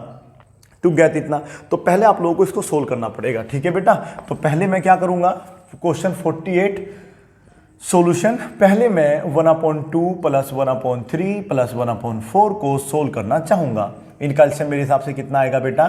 टू गेट इतना, तो पहले आप लोगों को इसको सोल्व करना पड़ेगा, ठीक है बेटा। तो पहले मैं क्या करूंगा, क्वेश्चन 48 सॉल्यूशन, पहले मैं 1/2 प्लस 1/3 प्लस 1/4 को सोल्व करना चाहूंगा। इनका एलसीएम मेरे हिसाब से कितना आएगा बेटा,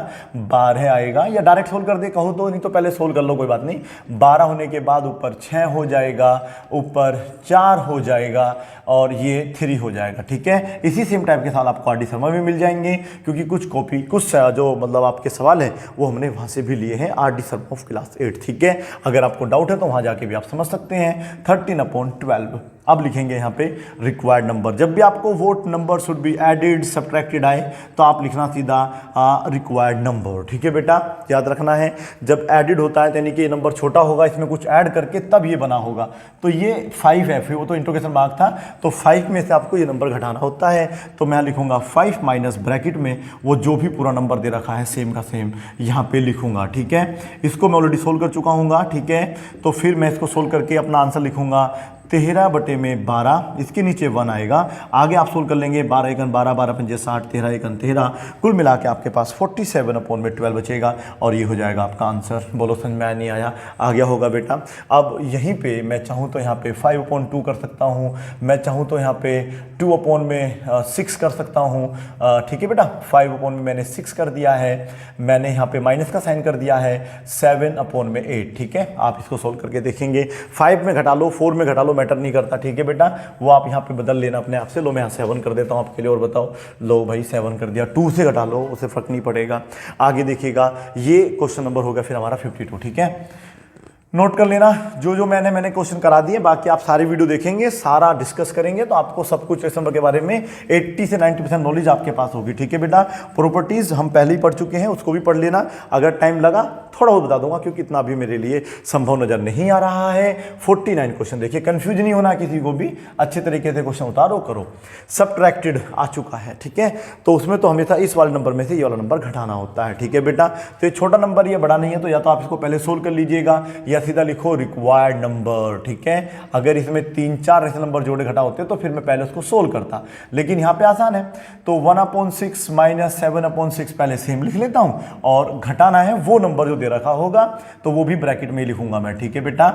12 आएगा, या डायरेक्ट सोल्व कर दे कहो तो, नहीं तो पहले सोल्व कर लो, कोई बात नहीं। 12 होने के बाद ऊपर 6 हो जाएगा, ऊपर 4 हो जाएगा, और ये 3 हो जाएगा, ठीक है। इसी सेम टाइप के सवाल आपको आर डी शर्मा में मिल जाएंगे, क्योंकि कुछ जो मतलब आपके सवाल है वो हमने वहाँ से भी लिए हैं, R D Sharma of class 8, ठीक है। अगर आपको डाउट है तो वहाँ जाके भी आप समझ सकते हैं। 13/12 अब लिखेंगे यहाँ पे रिक्वायर्ड नंबर। जब भी आपको what number should be added subtracted आए तो आप लिखना सीधा रिक्वायर्ड नंबर, ठीक है बेटा, याद रखना है। जब एडेड होता है यानी कि ये नंबर छोटा होगा, इसमें कुछ ऐड करके तब ये बना होगा। तो ये 5 है, फिर वो तो इंट्रोगेशन मार्क था, तो 5 में से आपको ये नंबर घटाना होता है। तो मैं लिखूंगा 5 माइनस ब्रैकेट में वो जो भी पूरा नंबर दे रखा है सेम का सेम यहाँ पे लिखूंगा, ठीक है। इसको मैं ऑलरेडी सोल्व कर चुका हूँ, ठीक है। तो फिर मैं इसको सोल्व करके अपना आंसर लिखूंगा 13/12, इसके नीचे 1 आएगा। आगे आप सोल्व कर लेंगे, 12 एकन 12, 12 पंजे 60, 13 एकन 13, कुल मिला के आपके पास 47/12 बचेगा, और ये हो जाएगा आपका आंसर। बोलो समझ में नहीं आया, आ गया होगा बेटा। अब यहीं पे मैं चाहूँ तो यहाँ पे 5/2 कर सकता हूँ, मैं चाहूँ तो यहाँ पे 2/6 कर सकता हूँ, ठीक है बेटा। 5 में मैंने 6 कर दिया है, मैंने यहाँ पे माइनस का साइन कर दिया है, 7/8, ठीक है। आप इसको सोल्व करके देखेंगे, 5 में घटा लो, 4 में घटा लो, मैटर नहीं करता, ठीक है बेटा। वो आप यहाँ पे बदल लेना अपने आप से। लो मैं यहाँ 7 कर देता हूँ आपके लिए, और बताओ, लो भाई 7 कर दिया, 2 से घटा लो, उसे फर्क नहीं पड़ेगा। आगे देखिएगा, ये क्वेश्चन नंबर होगा फिर हमारा 52, ठीक है। नोट कर लेना, जो मैंने क्वेश्चन करा दिए, बाकी आप सारी वीडियो देखेंगे, सारा डिस्कस करेंगे, तो आपको सब कुछ इस नंबर के बारे में 80 से 90% नॉलेज आपके पास होगी, ठीक है बेटा। प्रॉपर्टीज हम पहले ही पढ़ चुके हैं, उसको भी पढ़ लेना। अगर टाइम लगा थोड़ा बहुत बता दूंगा, क्योंकि इतना भी मेरे लिए संभव नजर नहीं आ रहा है। 49 क्वेश्चन देखिए, कंफ्यूज नहीं होना किसी को भी, अच्छे तरीके से क्वेश्चन उतारो करो। सब्ट्रैक्टेड आ चुका है, ठीक है। तो उसमें तो हमेशा इस वाले नंबर में से ये वाला नंबर घटाना होता है, ठीक है बेटा। तो ये छोटा नंबर, ये बड़ा नहीं है, तो या तो आप इसको पहले सोल्व कर लीजिएगा, या सीधा लिखो रिक्वायर्ड नंबर, ठीक है। अगर इसमें 3-4 ऐसे नंबर जोड़े घटा होते तो फिर मैं पहले उसको सोल्व करता, लेकिन यहाँ पे आसान है। तो 1/6 माइनस 7/6 पहले सेम लिख लेता हूँ, और घटाना है वो नंबर जो दे रखा होगा, तो वो भी ब्रैकेट में लिखूंगा मैं, ठीक है बेटा।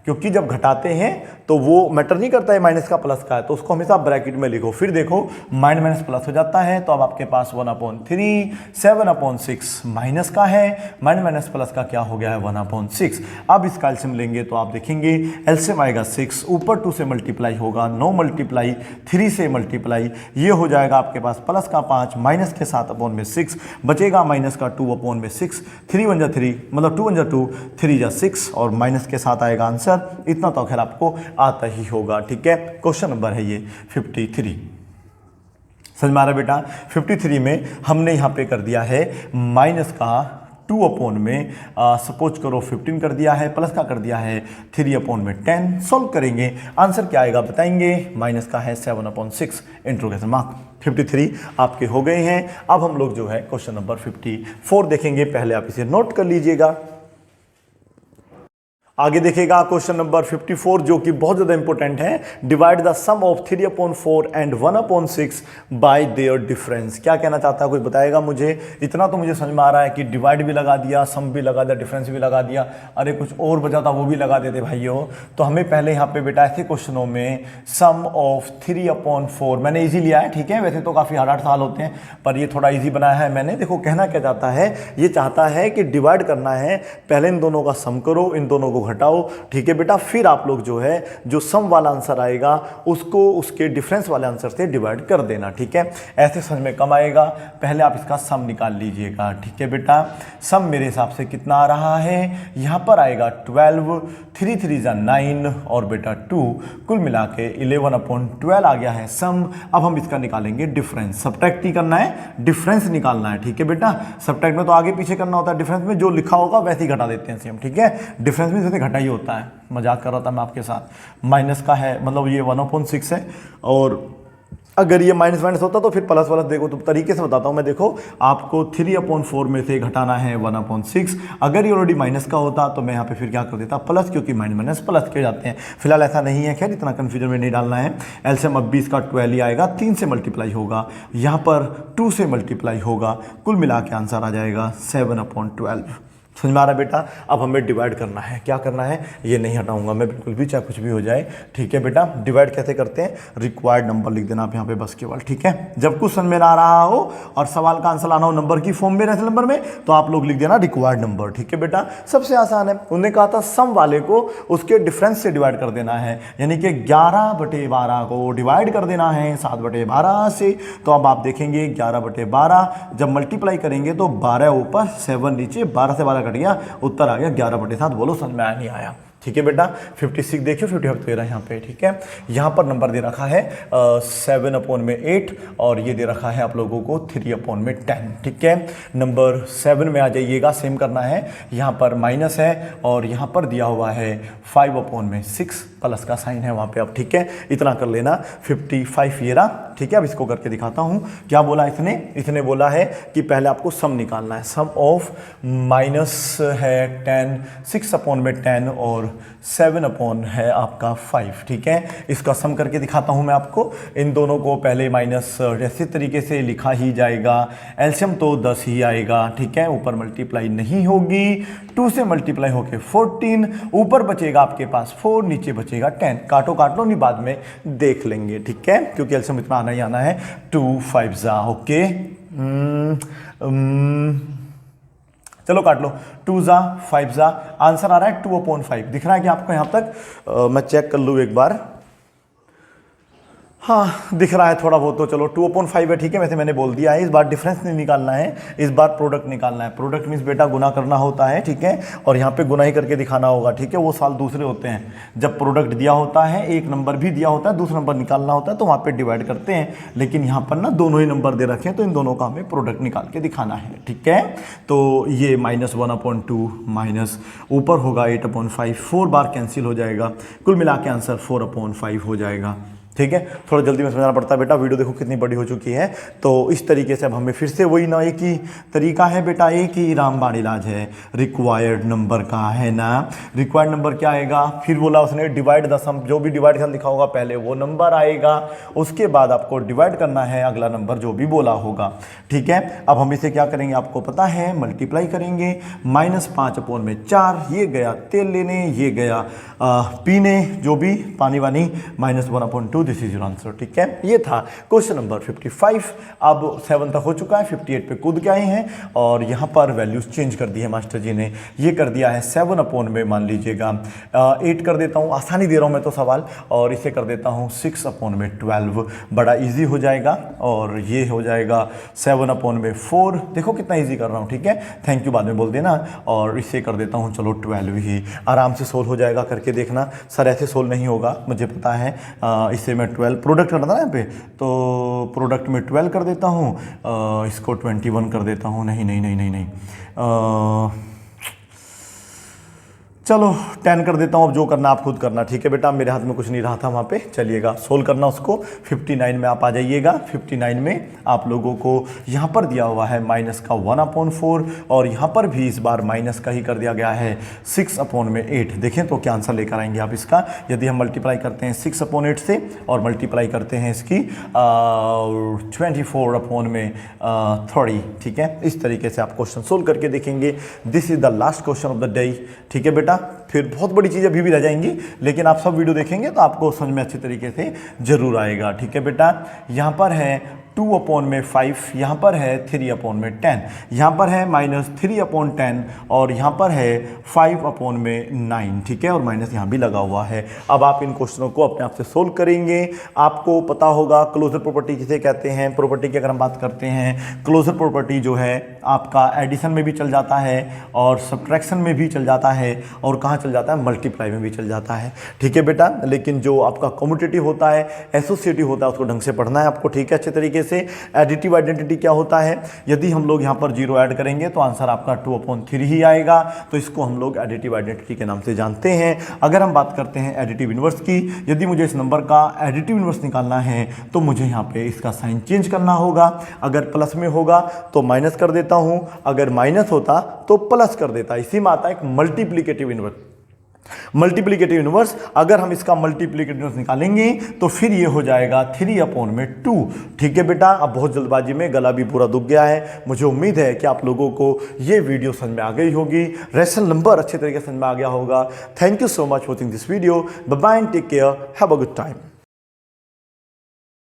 क्योंकि जब घटाते हैं तो वो मैटर नहीं करता है माइनस का प्लस का है, तो उसको हमेशा ब्रैकेट में लिखो। फिर देखो माइनस माइनस प्लस हो जाता है, तो अब आपके पास 1/3, 7/6 माइनस का है, माइनस माइनस प्लस का क्या हो गया है 1/6। अब इसका एलसीएम लेंगे तो आप देखेंगे एलसीएम आएगा 6, ऊपर 2 से मल्टीप्लाई होगा, 9 मल्टीप्लाई 3 से मल्टीप्लाई, ये हो जाएगा आपके पास प्लस का 5, माइनस के 7/6 बचेगा, माइनस का 2/6, 3 1 3 मतलब 2 1 2, 3 जा 6, और माइनस के साथ आएगा आंसर। इतना तो खैर आपको आता ही होगा, ठीक है। क्वेश्चन नंबर है ये 53, समझ में आ रहा है बेटा। 53 में हमने यहाँ पे कर दिया है माइनस का 2 में सपोज करो 15 कर दिया है, प्लस का कर दिया है 3/10। सॉल्व करेंगे, आंसर क्या आएगा बताएंगे। माइनस का है 7/6, इंट्रोगेशन मार्क। 53 आपके हो गए हैं। अब हम लोग जो है क्वेश्चन नंबर 54 देखेंगे, पहले आप इसे नोट कर लीजिएगा। आगे देखिएगा क्वेश्चन नंबर 54, जो कि बहुत ज्यादा इंपॉर्टेंट है। Divide the sum of 3/4 and 1/6 by their difference. क्या कहना चाहता है कोई बताएगा मुझे। इतना तो मुझे समझ में आ रहा है कि डिवाइड भी लगा दिया, सम भी लगा दिया, डिफरेंस भी लगा दिया, अरे कुछ और बचा था वो भी लगा देते भाइयों। तो हमें पहले यहाँ पे बेटा ऐसे क्वेश्चनों में सम ऑफ 3/4 मैंने ईजी लिया है, ठीक है। वैसे तो काफी हार्ड सवाल होते हैं, पर ये थोड़ा ईजी बनाया है मैंने। देखो कहना क्या चाहता है, ये चाहता है कि डिवाइड करना है, पहले इन दोनों का सम करो, इन दोनों को घटाओ, ठीक है बेटा, फिर आप लोग जो है जो सम वाला आंसर आएगा उसको उसके डिफरेंस वाले आंसर से डिवाइड कर देना, ठीक है। ऐसे समझ में कम आएगा। पहले आप इसका सम निकाल लीजिएगा, ठीक है बेटा। सम मेरे हिसाब से कितना आ रहा है, यहाँ पर आएगा 12, 3 3 जा 9 और बेटा 2, कुल मिला के 11/12 आ गया है सम। अब हम इसका निकालेंगे डिफरेंस। सब्ट्रैक्ट ही करना है, डिफरेंस निकालना है, ठीक है बेटा। सब्ट्रैक्ट में तो आगे पीछे करना होता है, डिफरेंस में जो लिखा होगा वैसे ही घटा देते हैं सेम, ठीक है। डिफरेंस में जैसे घटा ही होता है, मजाक कर रहा था मैं आपके साथ। माइनस का है मतलब ये 1/6 है, और अगर ये माइनस माइनस होता तो फिर प्लस वाला। देखो तो तरीके से बताता हूँ मैं, देखो आपको 3/4 में से घटाना है 1/6। अगर ये ऑलरेडी माइनस का होता तो मैं यहाँ पे फिर क्या कर देता, प्लस, क्योंकि माइनस माइनस प्लस के जाते हैं। फिलहाल ऐसा नहीं है, खैर इतना कंफ्यूजन में नहीं डालना है। एलसीएम अब 20 का 12 ही आएगा, 3 से मल्टीप्लाई होगा, यहाँ पर 2 से मल्टीप्लाई होगा, कुल मिला के आंसर आ जाएगा 7/12। समझ में आ रहा है बेटा। अब हमें डिवाइड करना है, क्या करना है ये नहीं हटाऊंगा मैं बिल्कुल भी, चाहे कुछ भी हो जाए, ठीक है बेटा। डिवाइड कैसे करते हैं, रिक्वायर्ड नंबर लिख देना आप यहाँ पे बस केवल, ठीक है। जब कुछ समझ में ना रहा हो और सवाल का आंसर आना हो नंबर की फॉर्म में, रेशनल नंबर में, तो आप लोग लिख देना रिक्वायर्ड नंबर, ठीक है बेटा। सबसे आसान है, उन्होंने कहा था सम वाले को उसके डिफरेंस से डिवाइड कर देना है, यानी कि 11/12 को डिवाइड कर देना है 7/12 से। तो अब आप देखेंगे 11/12 जब मल्टीप्लाई करेंगे तो 12 ऊपर 7 नीचे, 12 से 12 कट गया, उत्तर आ गया 11/7। बोलो समझ में आया नहीं आया, ठीक है बेटा। 56 देखियो, 55 दे रहा है यहाँ पे, ठीक है। यहाँ पर नंबर दे रखा है 7/8 और ये दे रखा है आप लोगों को 3/10, ठीक है। नंबर 7 में आ जाइएगा, सेम करना है। यहाँ पर माइनस है और यहाँ पर दिया हुआ है 5/6, प्लस का साइन है वहाँ पे अब, ठीक है। इतना कर लेना, 55 ये रहा, ठीक है। अब इसको करके दिखाता हूँ क्या बोला इसने बोला है कि पहले आपको सम निकालना है। सम ऑफ माइनस है 10, 6/10 और 7 है आपका 5, ठीक है। इसका सम करके दिखाता हूं मैं आपको। इन दोनों को पहले माइनस ऐसे तरीके से लिखा ही जाएगा, एलसीएम तो 10 ही आएगा, ठीक है। ऊपर मल्टीप्लाई नहीं होगी, 2 से मल्टीप्लाई होके 14, ऊपर बचेगा आपके पास 4, नीचे बचेगा 10। काटो काट लो, नहीं बाद में देख लेंगे, ठीक है, क्योंकि एलसीएम इतना आना ही आना है। 2 5 जा, ओके। चलो काट लो, 2 जा 5 जा, आंसर आ रहा है 2/5। दिख रहा है कि आपको यहाँ तक? मैं चेक कर लूँ एक बार। हाँ दिख रहा है थोड़ा बहुत, तो चलो 2/5 है, ठीक है। वैसे मैंने बोल दिया है, इस बार डिफरेंस नहीं निकालना है, इस बार प्रोडक्ट निकालना है। प्रोडक्ट मीन्स बेटा गुना करना होता है, ठीक है, और यहाँ पे गुना ही करके दिखाना होगा, ठीक है। वो साल दूसरे होते हैं जब प्रोडक्ट दिया होता है, एक नंबर भी दिया होता है, दूसरा नंबर निकालना होता है, तो वहाँ पे डिवाइड करते हैं। लेकिन यहाँ पर ना दोनों ही नंबर दे रखे हैं, तो इन दोनों का हमें प्रोडक्ट निकाल के दिखाना है, ठीक है। तो ये -1/2 माइनस ऊपर होगा 8/5, 4 बार कैंसिल हो जाएगा, कुल मिला के आंसर 4/5 हो जाएगा, ठीक है। थोड़ा जल्दी में समझना पड़ता है बेटा, वीडियो देखो कितनी बड़ी हो चुकी है। तो इस तरीके से अब हमें फिर से वही ना, एक ही तरीका है बेटा, एक ही रामबाण इलाज है रिक्वायर्ड नंबर का, है ना। रिक्वायर्ड नंबर क्या आएगा, फिर बोला उसने डिवाइड द सम, जो भी डिवाइड के साथ लिखा होगा पहले वो नंबर आएगा, उसके बाद आपको डिवाइड करना है अगला नंबर जो भी बोला होगा, ठीक है। अब हम इसे क्या करेंगे आपको पता है, मल्टीप्लाई करेंगे। -5/4, ये गया तेल लेने, ये गया पीने, जो भी पानी वानी, -1/2, दिस इज योर आंसर, ठीक है। ये था क्वेश्चन नंबर 55। अब 7 तक हो चुका है, 58 पे कूद के आए हैं और यहाँ पर वैल्यूज चेंज कर दी है मास्टर जी ने। ये कर दिया है 7 में, मान लीजिएगा 8 कर देता हूँ, आसानी दे रहा हूँ मैं तो सवाल, और इसे कर देता हूँ 6/12, बड़ा इजी हो जाएगा। और ये हो जाएगा 7/4, देखो कितना इजी कर रहा हूँ, ठीक है। थैंक यू बाद में बोल देना। और इसे कर देता हूँ चलो 12 ही, आराम से सोल्व हो जाएगा, करके देखना। सर ऐसे सोल्व नहीं होगा, मुझे पता है। इसे मैं 12 प्रोडक्ट करना था ना यहाँ पे, तो प्रोडक्ट में 12 कर देता हूँ, इसको 21 कर देता हूँ, नहीं, चलो 10 कर देता हूँ। अब जो करना आप खुद करना, ठीक है बेटा, मेरे हाथ में कुछ नहीं रहा था वहाँ पे। चलिएगा सोल्व करना उसको। 59 में आप आ जाइएगा। 59 में आप लोगों को यहाँ पर दिया हुआ है माइनस का 1/4 और यहाँ पर भी इस बार माइनस का ही कर दिया गया है 6/8। देखें तो क्या आंसर लेकर आएंगे आप इसका, यदि हम मल्टीप्लाई करते हैं 6/8 से और मल्टीप्लाई करते हैं इसकी 24/30, ठीक है। इस तरीके से आप क्वेश्चन सोल्व करके देखेंगे। This is the last question of the day, ठीक है बेटा। फिर बहुत बड़ी चीज़ें अभी भी रह जाएंगी, लेकिन आप सब वीडियो देखेंगे तो आपको समझ में अच्छी तरीके से जरूर आएगा, ठीक है बेटा। यहाँ पर है 2/5, यहाँ पर है 3/10, यहाँ पर है -3/10 और यहाँ पर है 5/9, ठीक है, और माइनस यहाँ भी लगा हुआ है। अब आप इन क्वेश्चनों को अपने आप से सोल्व करेंगे। आपको पता होगा क्लोजर प्रॉपर्टी किसे कहते हैं। प्रॉपर्टी की अगर हम बात करते हैं, क्लोजर प्रॉपर्टी जो है आपका एडिशन में भी चल जाता है और सब्ट्रैक्शन में भी चल जाता है और कहाँ चल जाता है, मल्टीप्लाई में भी चल जाता है, ठीक है बेटा। लेकिन जो आपका कम्यूटेटिव होता है, एसोसिएटिव होता है, उसको ढंग से पढ़ना है आपको, ठीक है, अच्छे तरीके से। एडिटिव आइडेंटिटी क्या होता है, यदि हम लोग यहाँ पर 0 ऐड करेंगे तो आंसर आपका 2/3 ही आएगा, तो इसको हम लोग एडिटिव आइडेंटिटी के नाम से जानते हैं। अगर हम बात करते हैं एडिटिव इनवर्स की, यदि मुझे इस नंबर का एडिटिव इनवर्स निकालना है तो मुझे यहाँ पे इसका साइन चेंज करना होगा। अगर प्लस में होगा तो माइनस कर देता हूँ, अगर माइनस होता तो प्लस कर देता। इसी में आता है एक मल्टीप्लिकेटिव इनवर्स। मल्टीप्लिकेटिव इनवर्स, अगर हम इसका मल्टीप्लिकेटिव इनवर्स निकालेंगे तो फिर ये हो जाएगा 3/2, ठीक है बेटा। अब बहुत जल्दबाजी में गला भी पूरा दुख गया है। मुझे उम्मीद है कि आप लोगों को ये वीडियो समझ में आ गई होगी, रेशनल नंबर अच्छे तरीके से समझ में आ गया होगा। Thank you so much for watching this video. Bye bye, take care, have a good time.